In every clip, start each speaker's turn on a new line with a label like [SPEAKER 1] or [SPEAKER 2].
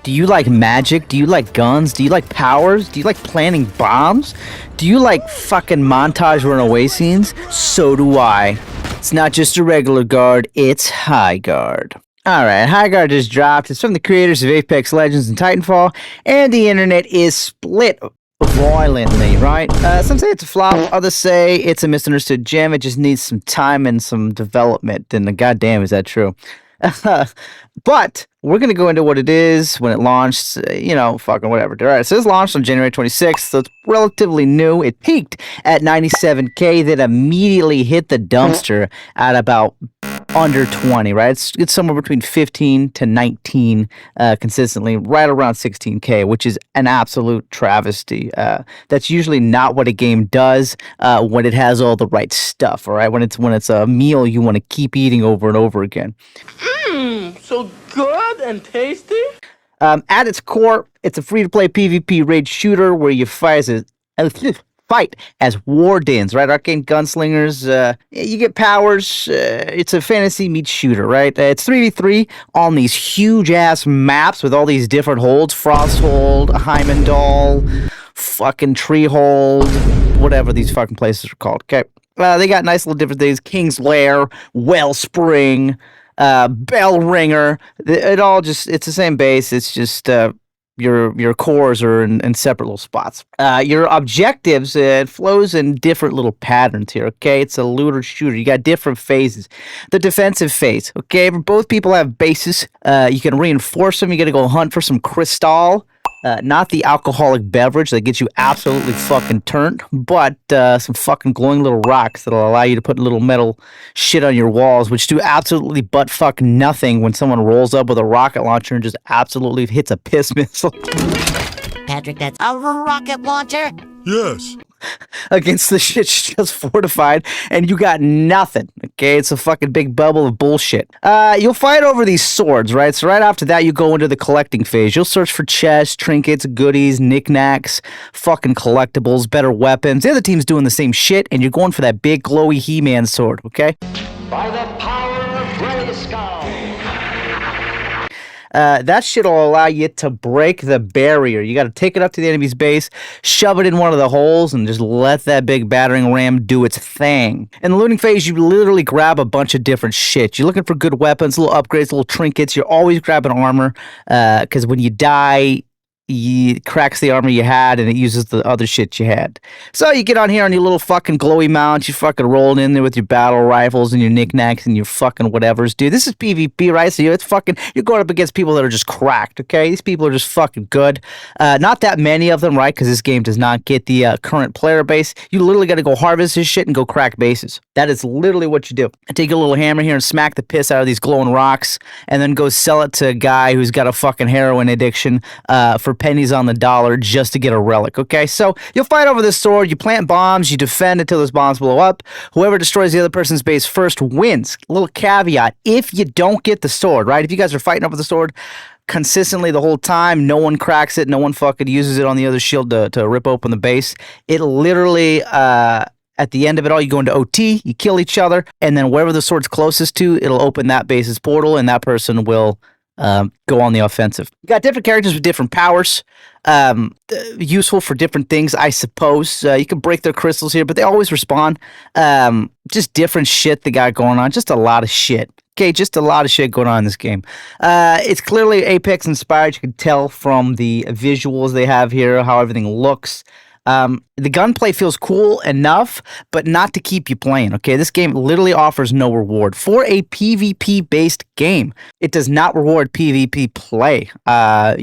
[SPEAKER 1] Do you like magic? Do you like guns? Do you like powers? Do you like planting bombs? Do you like fucking montage runaway scenes? So do I. It's not just a regular guard, it's Highguard. Alright, Highguard just dropped. It's from the creators of Apex Legends and Titanfall, and the internet is split violently, right? Some say it's a flop, others say it's a misunderstood gem. It just needs some time and some development, and goddamn, is that true? But we're going to go into what it is, when it launched, fucking whatever. Alright, so this launched on January 26th, so it's relatively new. It peaked at 97K, then immediately hit the dumpster at about under 20, right? It's somewhere between 15 to 19 consistently, right around 16K, which is an absolute travesty. That's usually not what a game does when it has all the right stuff, all right? When it's a meal you want to keep eating over and over again.
[SPEAKER 2] So good and tasty?
[SPEAKER 1] At its core, it's a free-to-play PvP raid shooter where you fight as wardens, right? Arcane gunslingers. You get powers. It's a fantasy meets shooter, right? It's 3v3 on these huge-ass maps with all these different holds. Frosthold, Heimdall, fucking Treehold, whatever these fucking places are called, okay? They got nice little different things. King's Lair, Wellspring, Bell Ringer. It's the same base. It's just your cores are in separate little spots. Your objectives, it flows in different little patterns here, okay? It's a looter shooter. You got different phases. The defensive phase, okay? Both people have bases. You can reinforce them. You got to go hunt for some crystal. Not the alcoholic beverage that gets you absolutely fucking turned, but some fucking glowing little rocks that'll allow you to put little metal shit on your walls, which do absolutely butt fuck nothing when someone rolls up with a rocket launcher and just absolutely hits a piss missile.
[SPEAKER 3] Patrick, that's a rocket launcher?
[SPEAKER 4] Yes.
[SPEAKER 1] Against the shit just fortified, and you got nothing, okay? It's a fucking big bubble of bullshit. You'll fight over these swords, right? So right after that, you go into the collecting phase. You'll search for chests, trinkets, goodies, knickknacks, fucking collectibles, better weapons. The other team's doing the same shit, and you're going for that big glowy He-Man sword, okay?
[SPEAKER 5] By the power of Grayskull.
[SPEAKER 1] That shit will allow you to break the barrier. You got to take it up to the enemy's base, shove it in one of the holes, and just let that big battering ram do its thing. In the looting phase, you literally grab a bunch of different shit. You're looking for good weapons, little upgrades, little trinkets. You're always grabbing armor, because when you die, it cracks the armor you had, and it uses the other shit you had. So you get on here on your little fucking glowy mount, you fucking rolling in there with your battle rifles and your knickknacks and your fucking whatevers, dude. This is PvP, right? So you're going up against people that are just cracked, okay? These people are just fucking good. Not that many of them, right? Because this game does not get the current player base. You literally got to go harvest this shit and go crack bases. That is literally what you do. Take a little hammer here and smack the piss out of these glowing rocks, and then go sell it to a guy who's got a fucking heroin addiction for pennies on the dollar just to get a relic, okay? So you'll fight over this sword, you plant bombs, you defend until those bombs blow up. Whoever destroys the other person's base first wins. Little caveat, if you don't get the sword, right? If you guys are fighting over the sword consistently the whole time, no one cracks it, no one fucking uses it on the other shield to rip open the base, it literally, at the end of it all, you go into OT, you kill each other, and then wherever the sword's closest to, it'll open that base's portal, and that person will go on the offensive. You got different characters with different powers, useful for different things, I suppose. You can break their crystals here, but they always respawn. Just different shit they got going on. Just a lot of shit. Okay, just a lot of shit going on in this game. It's clearly Apex inspired. You can tell from the visuals they have here, how everything looks. The gunplay feels cool enough, but not to keep you playing, okay? This game literally offers no reward. For a PvP-based game, it does not reward PvP play.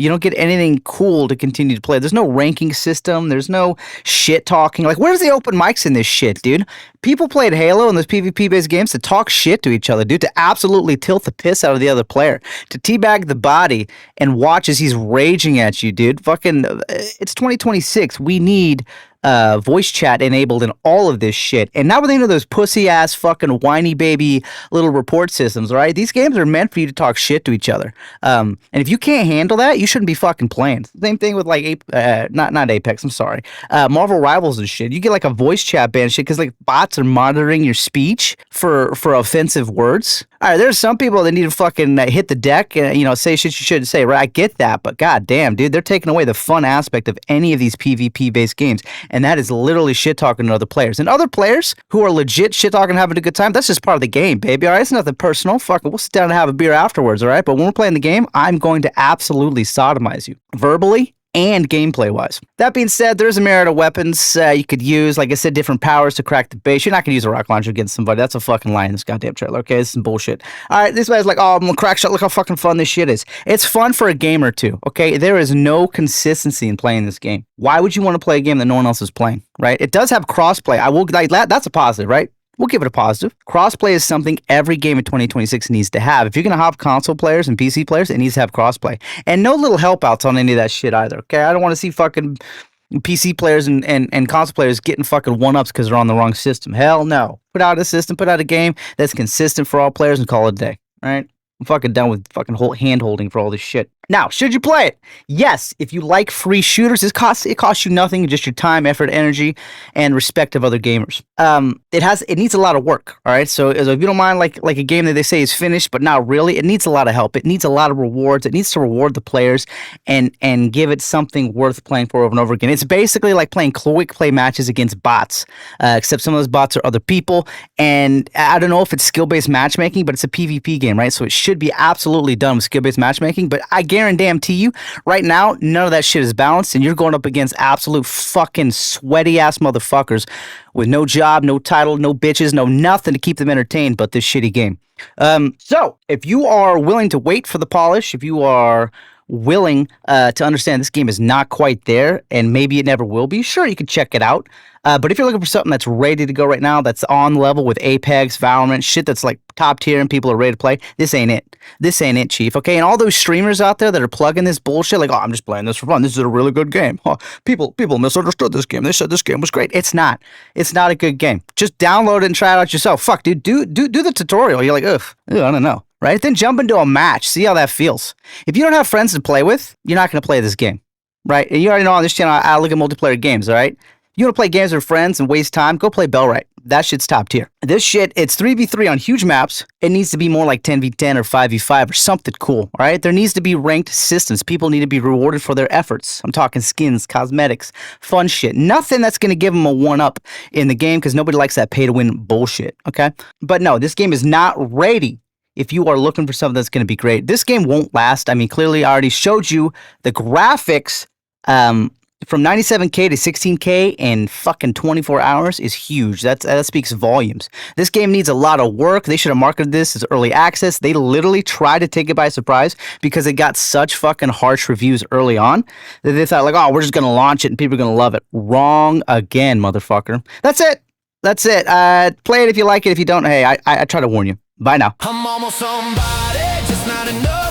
[SPEAKER 1] You don't get anything cool to continue to play. There's no ranking system. There's no shit-talking. Like, where's the open mics in this shit, dude? People played Halo in those PvP-based games to talk shit to each other, dude, to absolutely tilt the piss out of the other player, to teabag the body and watch as he's raging at you, dude. Fucking, it's 2026. We need voice chat enabled in all of this shit. And now we're into those pussy ass fucking whiny baby little report systems, all right? These games are meant for you to talk shit to each other. And if you can't handle that, you shouldn't be fucking playing. Same thing with like not Apex, I'm sorry. Marvel Rivals and shit. You get like a voice chat ban shit because like bots are monitoring your speech for offensive words. All right, there's some people that need to fucking hit the deck and, you know, say shit you shouldn't say, right? I get that, but god damn, dude, they're taking away the fun aspect of any of these PvP-based games, and that is literally shit-talking to other players. And other players who are legit shit-talking and having a good time, that's just part of the game, baby, all right? It's nothing personal. Fuck it, we'll sit down and have a beer afterwards, all right? But when we're playing the game, I'm going to absolutely sodomize you. Verbally, and gameplay-wise. That being said, there's a myriad of weapons you could use. Like I said, different powers to crack the base. You're not going to use a rocket launcher against somebody. That's a fucking lie in this goddamn trailer, okay? This is some bullshit. All right, this guy's like, oh, I'm going to crack shot. Look how fucking fun this shit is. It's fun for a game or two, okay? There is no consistency in playing this game. Why would you want to play a game that no one else is playing, right? It does have crossplay. I will, like, that's a positive, right? We'll give it a positive. Crossplay is something every game in 2026 needs to have. If you're going to hop console players and PC players, it needs to have crossplay. And no little help outs on any of that shit either, okay? I don't want to see fucking PC players and console players getting fucking one-ups because they're on the wrong system. Hell no. Put out a system, put out a game that's consistent for all players and call it a day, all right? I'm fucking done with fucking hand-holding for all this shit. Now, should you play it? Yes, if you like free shooters, it costs you nothing, just your time, effort, energy, and respect of other gamers. It needs a lot of work, all right? So if you don't mind like a game that they say is finished, but not really, it needs a lot of help. It needs a lot of rewards. It needs to reward the players and give it something worth playing for over and over again. It's basically like playing quick play matches against bots, except some of those bots are other people, and I don't know if it's skill-based matchmaking, but it's a PvP game, right? So it should be absolutely done with skill-based matchmaking, but I guarantee you, right now, none of that shit is balanced, and you're going up against absolute fucking sweaty-ass motherfuckers with no job, no title, no bitches, no nothing to keep them entertained but this shitty game. So, if you are willing to wait for the polish, if you are willing to understand this game is not quite there, and maybe it never will be, sure, you can check it out. But if you're looking for something that's ready to go right now, that's on level with Apex, Valorant, shit that's like top tier and people are ready to play, this ain't it. This ain't it, Chief, okay? And all those streamers out there that are plugging this bullshit, like, oh, I'm just playing this for fun. This is a really good game. Oh, people misunderstood this game. They said this game was great. It's not. It's not a good game. Just download it and try it out yourself. Fuck, dude, do the tutorial. You're like, ugh, I don't know, right? Then jump into a match. See how that feels. If you don't have friends to play with, you're not going to play this game, right? And you already know on this channel, I look at multiplayer games, all right? You want to play games with friends and waste time? Go play Bellright. That shit's top tier. This shit, it's 3v3 on huge maps. It needs to be more like 10v10 or 5v5 or something cool, all right? There needs to be ranked systems. People need to be rewarded for their efforts. I'm talking skins, cosmetics, fun shit. Nothing that's going to give them a one-up in the game because nobody likes that pay-to-win bullshit, okay? But no, this game is not ready if you are looking for something that's going to be great. This game won't last. I mean, clearly I already showed you the graphics, from 97K to 16K in fucking 24 hours is huge. That speaks volumes. This game needs a lot of work. They should have marketed this as early access. They literally tried to take it by surprise because it got such fucking harsh reviews early on that they thought like, oh, we're just going to launch it and people are going to love it. Wrong again, motherfucker. That's it. That's it. Play it if you like it. If you don't, hey, I try to warn you. Bye now.
[SPEAKER 4] I'm almost somebody, just not enough.